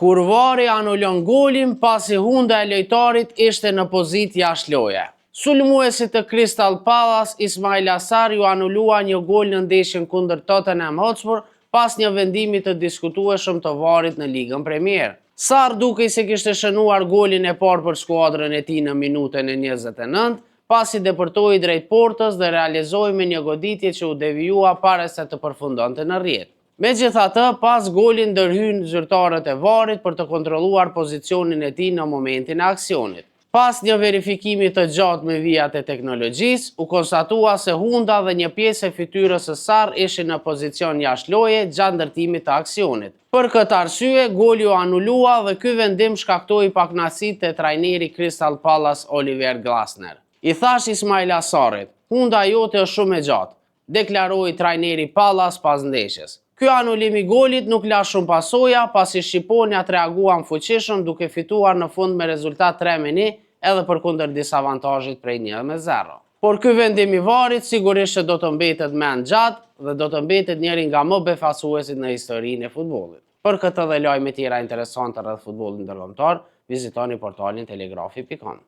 kur VAR-i anulon golin pasi hunda e lojtarit ishte në pozitë jashtë loje. Sulmuesi të Crystal Palace, Ismail Assar, ju anulua një gol në ndeshjen kundër Tottenham Hotspur pas një vendimi të diskutueshëm të VAR-it në Ligën Premier. Sarr dukej se kishte shënuar golin e parë për skuadrën e tij në minutën e 29, pasi depërtoi drejt portës dhe realizoi me një goditje që u devijua para se të përfundonte në rrjet. Megjithatë, pas golin ndërhyn zyrtarët e VAR-it për të kontrolluar pozicionin e tij në momentin e aksionit. Pas një verifikimi të gjatë me vijat e teknologjisë, u konstatua se hunda dhe një pjesë e fytyrës së Sarr ishin në pozicion jashtë loje gjatë ndërtimit të aksionit. Për këtë arsye, goli u anulua dhe ky vendim shkaktoi pakënaqësi te trajneri Crystal Palace Oliver Glasner. I thash Ismail Assarit, hunda jote është shumë e gjatë, deklaroi trajneri Palace pas ndeshjes. Ky anulim i golit nuk la shumë pasoja pasi shqiponjat reaguan fuqishëm duke fituar në fund me rezultat 3-1 edhe përkundër disavantazhit prej 1-0. Por ky vendim i VAR-it sigurisht që do të mbetet mend gjatë dhe do të mbetet njëri nga më befasuesit në historinë e futbollit. Për këtë dhe lajme tjera interesante rreth futbollit ndërkombëtar, vizitoni portalin telegrafi.com.